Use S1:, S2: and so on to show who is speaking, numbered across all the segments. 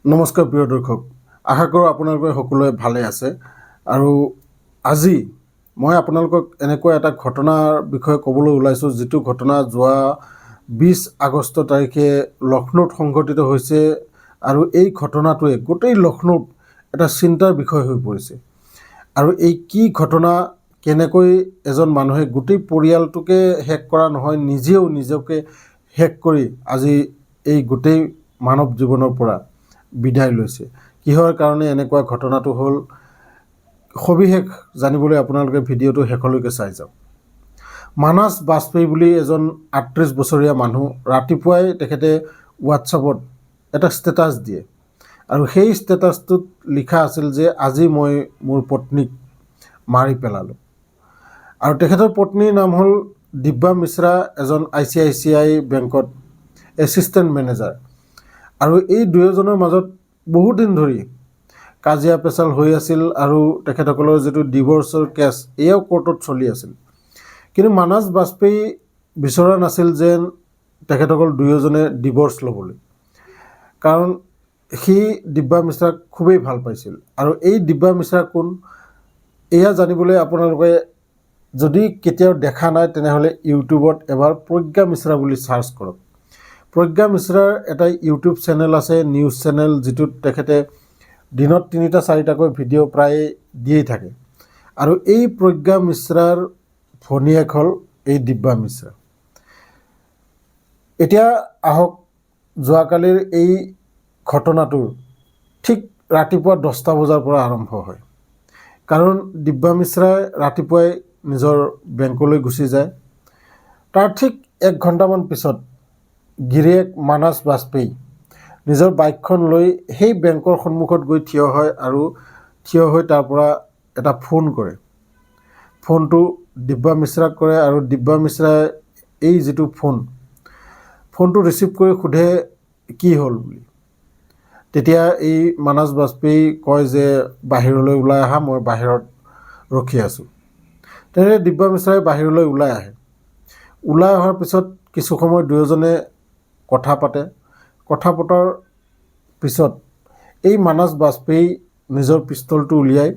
S1: নমস্কাৰ প্ৰিয় দৰ্শক, আশা কৰোঁ আপোনালোকে সকলোৱে ভালে আছে। আৰু আজি মই আপোনালোকক এনেকুৱা এটা ঘটনাৰ বিষয়ে ক'বলৈ ওলাইছোঁ, যিটো ঘটনা যোৱা 20 আগষ্ট তাৰিখে লক্ষ্ণৌত সংঘটিত হৈছে। আৰু এই ঘটনাটোৱে গোটেই লক্ষ্ণৌত এটা চিন্তাৰ বিষয় হৈ পৰিছে। আৰু এই কি ঘটনা, কেনেকৈ এজন মানুহে গোটেই পৰিয়ালটোকে শেষ কৰা নহয়, নিজেও নিজকে শেষ কৰি আজি এই গোটেই মানৱ জীৱনৰ পৰা বিদায় লৈছে। কিহৰ কাৰণে এনেকুৱা ঘটনাটো হ'ল, সবিশেষ জানিবলৈ আপোনালোকে ভিডিঅ'টো শেষলৈকে চাই যাওক। মানস বাজপেয়ী বুলি এজন 38 বছৰীয়া মানুহ, ৰাতিপুৱাই তেখেতে হোৱাটছআপত এটা ষ্টেটাছ দিয়ে। আৰু সেই ষ্টেটাছটোত লিখা আছিল যে আজি মই মোৰ পত্নীক মাৰি পেলালোঁ। আৰু তেখেতৰ পত্নীৰ নাম হ'ল দিব্যা মিশ্ৰা, এজন ICICI বেংকত এছিষ্টেণ্ট মেনেজাৰ। আৰু এই দুয়োজনৰ মাজত বহুদিন ধৰি কাজিয়া পেচাল হৈ আছিল। আৰু তেখেতসকলৰ যিটো ডিভৰ্চৰ কেছ, এয়াও কোৰ্টত চলি আছিল। কিন্তু মানস বাজপেয়ী বিচৰা নাছিল যেন তেখেতসকল দুয়োজনে ডিভৰ্চ ল'বলৈ, কাৰণ সি দিব্যা মিশ্ৰাক খুবেই ভাল পাইছিল। আৰু এই দিব্যা মিশ্ৰা কোন, এয়া জানিবলৈ আপোনালোকে যদি কেতিয়াও দেখা নাই, তেনেহ'লে ইউটিউবত এবাৰ প্ৰজ্ঞা মিশ্ৰা বুলি চাৰ্চ কৰক। প্ৰজ্ঞা মিশ্ৰাৰ এটা ইউটিউব চেনেল আছে, নিউজ চেনেল, যিটোত তেখেতে দিনত 3টা-4টাকৈ ভিডিঅ' প্ৰায় দিয়েই থাকে। আৰু এই প্ৰজ্ঞা মিশ্ৰাৰ ভনীয়েক হ'ল এই দিব্যা মিশ্ৰা। এতিয়া আহক, যোৱাকালিৰ এই ঘটনাটোৰ ঠিক ৰাতিপুৱা 10টা বজাৰ পৰা আৰম্ভ হয়। কাৰণ দিব্যা মিশ্ৰাই ৰাতিপুৱাই নিজৰ বেংকলৈ গুচি যায়। তাৰ ঠিক 1 ঘণ্টামান পিছত গিৰিয়েক মানস বাজপেয়ী নিজৰ বাইকখন লৈ সেই বেংকৰ সন্মুখত গৈ থিয় হয়। আৰু থিয় হৈ তাৰ পৰা এটা ফোন কৰে। ফোনটো দিব্যা মিশ্ৰাক কৰে। আৰু দিব্যা মিশ্ৰাই এই যিটো ফোনটো ৰিচিভ কৰি সোধে কি হ'ল বুলি। তেতিয়া এই মানস বাজপেয়ী কয় যে বাহিৰলৈ ওলাই আহা, মই বাহিৰত ৰখি আছোঁ। তেনেকৈ দিব্যা মিশ্ৰাই বাহিৰলৈ ওলাই আহে। ওলাই অহাৰ পিছত কিছু সময় দুয়োজনে কথা পাতে। কথা পতাৰ পিছত এই মানস বাজপেয়ী নিজৰ পিষ্টলটো উলিয়াই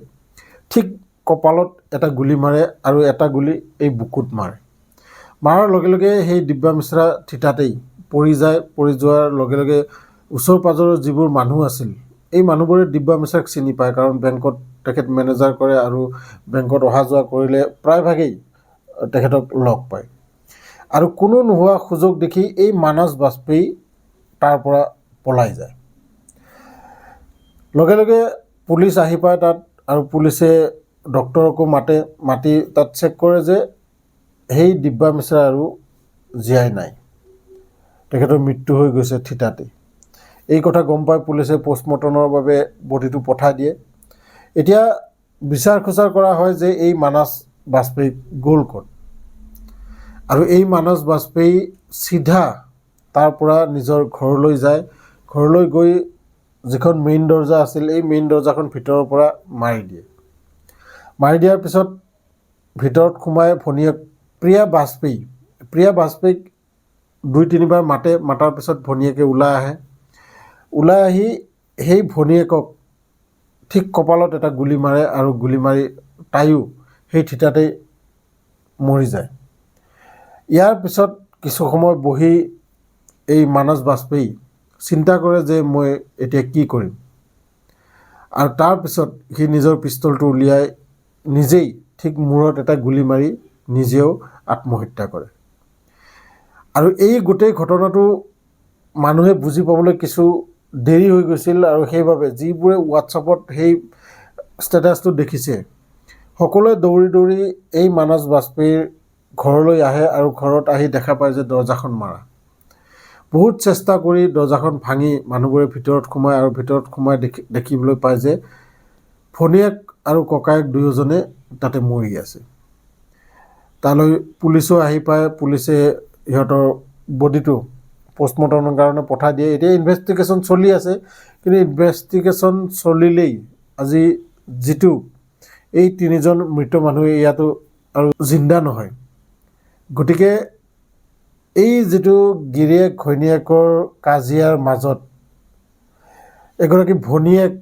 S1: ঠিক কপালত এটা গুলি মাৰে, আৰু এটা গুলি এই বুকুত মাৰে। মাৰাৰ লগে লগে সেই দিব্যা মিশ্ৰা থিতাতেই পৰি যায়। পৰি যোৱাৰ লগে লগে ওচৰ পাজৰৰ যিবোৰ মানুহ আছিল, এই মানুহবোৰে দিব্যা মিশ্ৰাক চিনি পায়, কাৰণ বেংকত তেখেত মেনেজাৰ কৰে। আৰু বেংকত অহা যোৱা কৰিলে প্ৰায়ভাগেই তেখেতক লগ পায়। আৰু কোনো নোহোৱা সুযোগ দেখি এই মানস বাজপেয়ী তাৰ পৰা পলাই যায়। লগে লগে পুলিচ আহি পায় তাত। আৰু পুলিচে ডক্টৰকো মাতি তাত চেক কৰে যে সেই দিব্যা মিশ্ৰা আৰু জীয়াই নাই, তেখেতৰ মৃত্যু হৈ গৈছে থিতাতে। এই কথা গম পাই পুলিচে পষ্টমৰ্টমৰ বাবে বডিটো পঠাই দিয়ে। এতিয়া বিচাৰ খোচাৰ কৰা হয় যে এই মানস বাজপেয়ী গ'ল ক'ত। আৰু এই মানস বাজপেয়ী চিধা তাৰ পৰা নিজৰ ঘৰলৈ যায়। ঘৰলৈ গৈ যিখন মেইন দৰ্জা আছিল, এই মেইন দৰ্জাখন ভিতৰৰ পৰা মাৰি দিয়ে। মাৰি দিয়াৰ পিছত ভিতৰত সোমাই ভনীয়েক প্ৰিয়া বাজপেয়ীক 2-3বাৰ মাতাৰ পিছত ভনীয়েকে ওলাই আহে। ওলাই আহি সেই ভনীয়েকক ঠিক কপালত এটা গুলি মাৰে। আৰু গুলি মাৰি তাইও সেই থিতাতেই মৰি যায়। ইয়াৰ পিছত কিছু সময় বহি এই মানস বাজপেয়ী চিন্তা কৰে যে মই এতিয়া কি কৰিম। আৰু তাৰপিছত সি নিজৰ পিষ্টলটো উলিয়াই নিজেই ঠিক মূৰত এটা গুলি মাৰি নিজেও আত্মহত্যা কৰে। আৰু এই গোটেই ঘটনাটো মানুহে বুজি পাবলৈ কিছু দেৰি হৈ গৈছিল। আৰু সেইবাবে যিবোৰে হোৱাটছআপত সেই ষ্টেটাছটো দেখিছে, সকলোৱে দৌৰি দৌৰি এই মানস বাজপেয়ীৰ ঘৰলৈ আহে। আৰু ঘৰত আহি দেখা পায় যে দৰ্জাখন মাৰা। বহুত চেষ্টা কৰি দৰ্জাখন ভাঙি মানুহবোৰে ভিতৰত সোমায়। আৰু ভিতৰত সোমাই দেখিবলৈ পায় যে ভনীয়েক আৰু ককায়েক দুয়োজনে তাতে মৰি আছে। তালৈ পুলিচো আহি পায়। পুলিচে সিহঁতৰ বডিটো পষ্টমৰ্টমৰ কাৰণে পঠাই দিয়ে। এতিয়া ইনভেষ্টিগেশ্যন চলি আছে। কিন্তু ইনভেষ্টিগেশ্যন চলিলেই আজি যিটো এই 3জন মৃত মানুহে ইয়াতো আৰু জিন্দা নহয়। গতিকে এই যিটো গিৰিয়েক ঘৈণীয়েকৰ কাজিয়াৰ মাজত এগৰাকী ভনীয়েক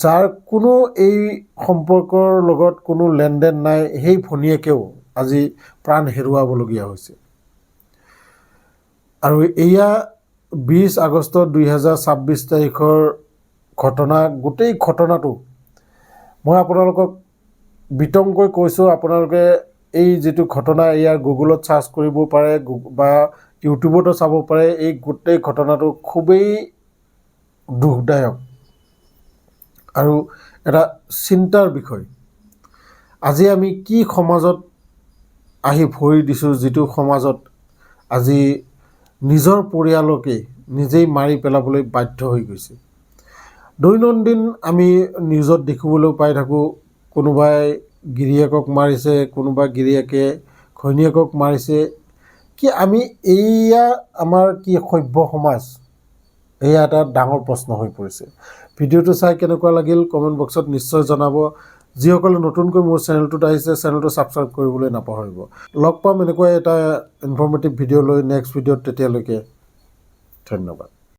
S1: যাৰ কোনো এই সম্পৰ্কৰ লগত কোনো লেনদেন নাই, সেই ভনীয়েকেও আজি প্ৰাণ হেৰুৱাবলগীয়া হৈছে। আৰু এয়া 20 আগষ্ট 2026 তাৰিখৰ ঘটনা। গোটেই ঘটনাটো মই আপোনালোকক বিতংকৈ কৈছোঁ। আপোনালোকে এই যিটো ঘটনা, ইয়াৰ গুগলত চাৰ্চ কৰিব পাৰে বা ইউটিউবতো চাব পাৰে। এই গোটেই ঘটনাটো খুবেই দুখদায়ক আৰু এটা চিন্তাৰ বিষয়। আজি আমি কি সমাজত আহি ভৰি দিছোঁ, যিটো সমাজত আজি নিজৰ পৰিয়ালকে নিজেই মাৰি পেলাবলৈ বাধ্য হৈ গৈছে। দৈনন্দিন আমি নিউজত দেখিবলৈ পাই থাকোঁ, কোনোবাই গিৰিয়েকক মাৰিছে, কোনোবা গিৰিয়েকে ঘৈণীয়েকক মাৰিছে। কি আমি এয়া আমাৰ কি সভ্য সমাজ? এয়া এটা ডাঙৰ প্ৰশ্ন হৈ পৰিছে। ভিডিঅ'টো চাই কেনেকুৱা লাগিল কমেণ্ট বক্সত নিশ্চয় জনাব। যিসকলে নতুনকৈ মোৰ চেনেলটোত আহিছে, চেনেলটো ছাবস্ক্ৰাইব কৰিবলৈ নাপাহৰিব। লগ পাম এনেকুৱা এটা ইনফৰ্মেটিভ ভিডিঅ' লৈ নেক্সট ভিডিঅ'ত। তেতিয়ালৈকে ধন্যবাদ।